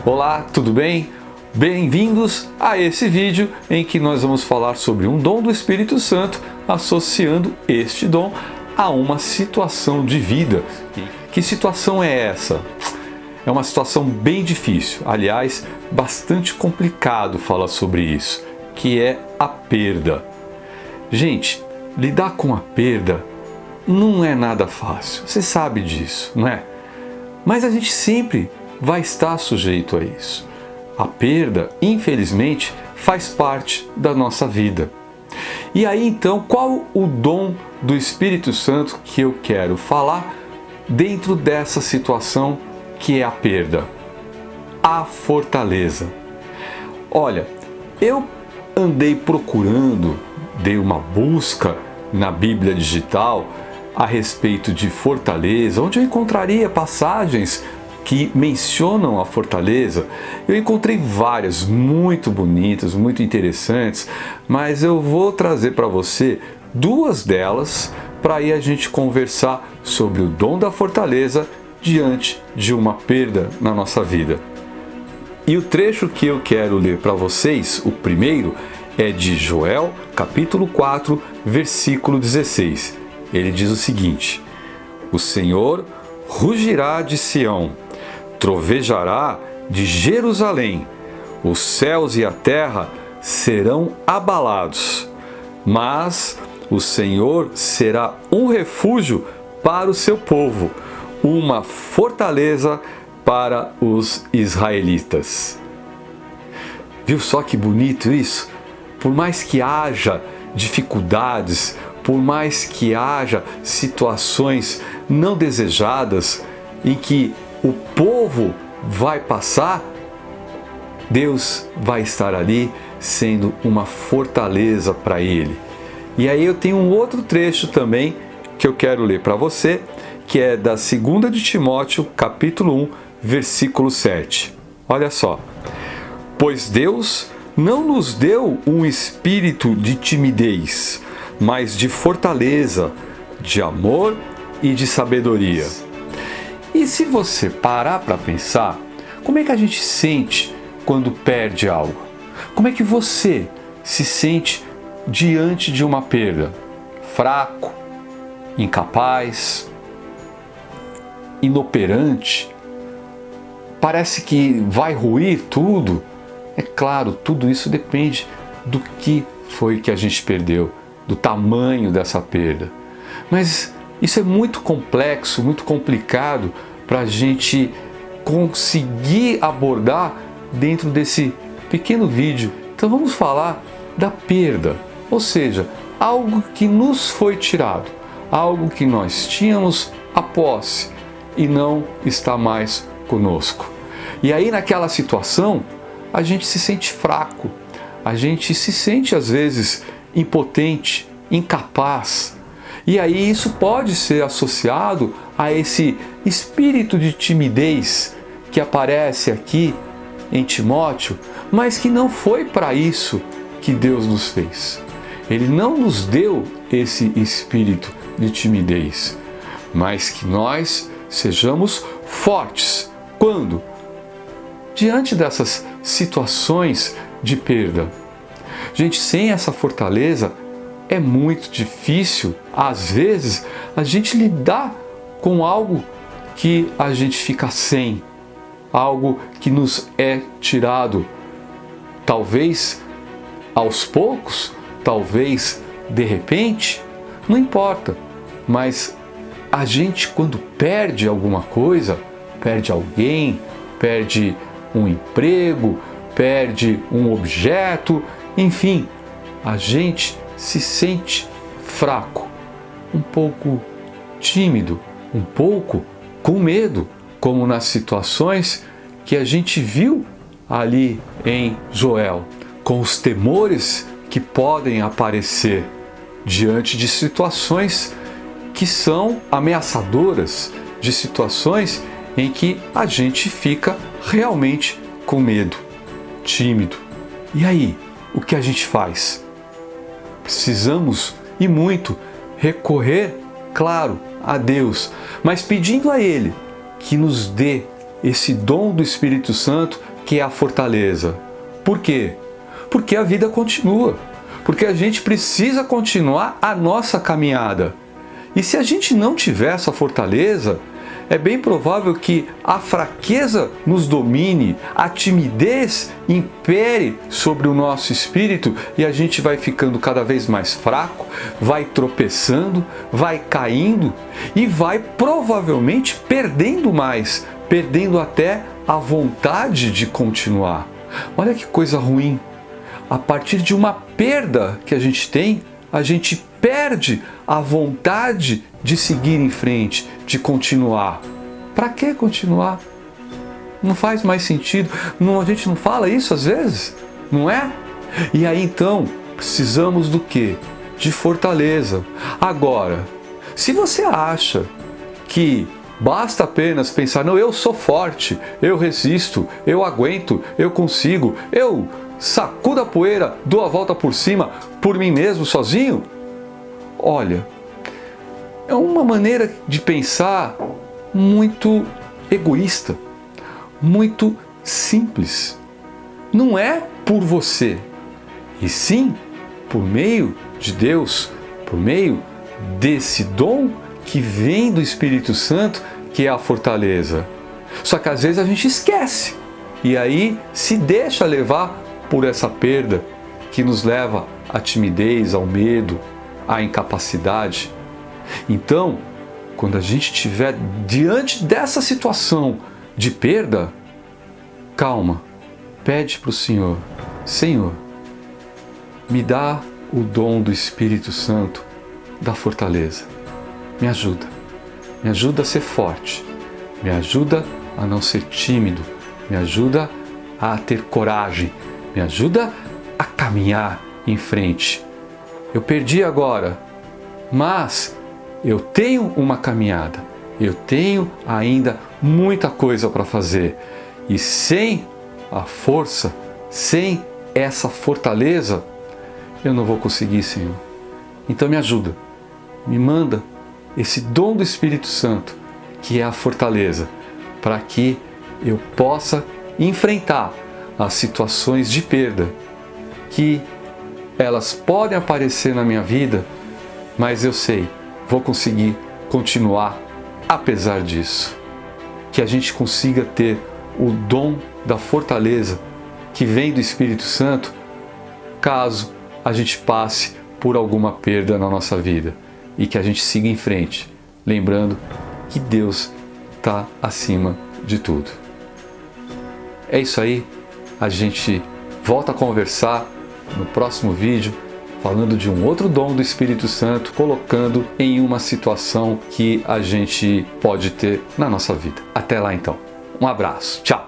Olá, tudo bem? Bem-vindos a esse vídeo em que nós vamos falar sobre um dom do Espírito Santo, associando este dom a uma situação de vida. Que situação é essa? É uma situação bem difícil, aliás, bastante complicado falar sobre isso, que é a perda. Gente, lidar com a perda não é nada fácil, você sabe disso, não é? Mas a gente sempre vai estar sujeito a isso. A perda, infelizmente, faz parte da nossa vida. E aí então, qual o dom do Espírito Santo que eu quero falar dentro dessa situação que é a perda? A fortaleza. Olha, eu andei procurando, dei uma busca na Bíblia digital a respeito de fortaleza, onde eu encontraria passagens que mencionam a fortaleza. Eu encontrei várias muito bonitas, muito interessantes, mas eu vou trazer para você duas delas para aí a gente conversar sobre o dom da fortaleza diante de uma perda na nossa vida. E o trecho que eu quero ler para vocês, o primeiro, é de Joel, capítulo 4, versículo 16. Ele diz o seguinte: O Senhor rugirá de Sião, trovejará de Jerusalém, os céus e a terra serão abalados, mas o Senhor será um refúgio para o seu povo, uma fortaleza para os israelitas. Viu só que bonito isso? Por mais que haja dificuldades, por mais que haja situações não desejadas em que o povo vai passar, Deus vai estar ali sendo uma fortaleza para ele. E aí eu tenho um outro trecho também que eu quero ler para você, que é da 2 de Timóteo, capítulo 1, versículo 7. Olha só. Pois Deus não nos deu um espírito de timidez, mas de fortaleza, de amor e de sabedoria. E se você parar para pensar, como é que a gente sente quando perde algo? Como é que você se sente diante de uma perda? Fraco, incapaz, inoperante? Parece que vai ruir tudo? É claro, tudo isso depende do que foi que a gente perdeu, do tamanho dessa perda. Mas isso é muito complexo, muito complicado para a gente conseguir abordar dentro desse pequeno vídeo. Então vamos falar da perda, ou seja, algo que nos foi tirado, algo que nós tínhamos a posse e não está mais conosco. E aí naquela situação a gente se sente fraco, a gente se sente às vezes impotente, incapaz. E aí isso pode ser associado a esse espírito de timidez que aparece aqui em Timóteo, mas que não foi para isso que Deus nos fez. Ele não nos deu esse espírito de timidez, mas que nós sejamos fortes. Quando? Diante dessas situações de perda. Gente, sem essa fortaleza é muito difícil, às vezes, a gente lidar com algo que a gente fica sem, algo que nos é tirado, talvez aos poucos, talvez de repente, não importa, mas a gente quando perde alguma coisa, perde alguém, perde um emprego, perde um objeto, enfim, a gente se sente fraco, um pouco tímido, um pouco com medo, como nas situações que a gente viu ali em Joel, com os temores que podem aparecer diante de situações que são ameaçadoras, de situações em que a gente fica realmente com medo, tímido. E aí, o que a gente faz? Precisamos e muito recorrer, claro, a Deus, mas pedindo a Ele que nos dê esse dom do Espírito Santo que é a fortaleza. Por quê? Porque a vida continua. Porque a gente precisa continuar a nossa caminhada. E se a gente não tiver essa fortaleza, é bem provável que a fraqueza nos domine, a timidez impere sobre o nosso espírito e a gente vai ficando cada vez mais fraco, vai tropeçando, vai caindo e vai provavelmente perdendo mais, perdendo até a vontade de continuar. Olha que coisa ruim! A partir de uma perda que a gente tem, a gente perde a vontade de seguir em frente, de continuar. Para que continuar? Não faz mais sentido. A gente não fala isso às vezes, não é? E aí então, precisamos do quê? De fortaleza. Agora, se você acha que basta apenas pensar, não, eu sou forte, eu resisto, eu aguento, eu consigo, eu sacudo a poeira, dou a volta por cima por mim mesmo, sozinho, olha, é uma maneira de pensar muito egoísta, muito simples. Não é por você, e sim por meio de Deus, por meio desse dom que vem do Espírito Santo, que é a fortaleza. Só que às vezes a gente esquece e aí se deixa levar por essa perda que nos leva à timidez, ao medo, à incapacidade. Então, quando a gente estiver diante dessa situação de perda, calma, pede para o Senhor, Senhor, me dá o dom do Espírito Santo da fortaleza. Me ajuda a ser forte, me ajuda a não ser tímido, me ajuda a ter coragem, me ajuda a caminhar em frente. Eu perdi agora, mas eu tenho uma caminhada, eu tenho ainda muita coisa para fazer. E sem a força, sem essa fortaleza, eu não vou conseguir, Senhor. Então me ajuda, me manda esse dom do Espírito Santo, que é a fortaleza, para que eu possa enfrentar as situações de perda, que elas podem aparecer na minha vida, mas eu sei, vou conseguir continuar apesar disso. Que a gente consiga ter o dom da fortaleza que vem do Espírito Santo, caso a gente passe por alguma perda na nossa vida e que a gente siga em frente, lembrando que Deus está acima de tudo. É isso aí, a gente volta a conversar no próximo vídeo, falando de um outro dom do Espírito Santo, colocando em uma situação que a gente pode ter na nossa vida. Até lá então, um abraço, tchau!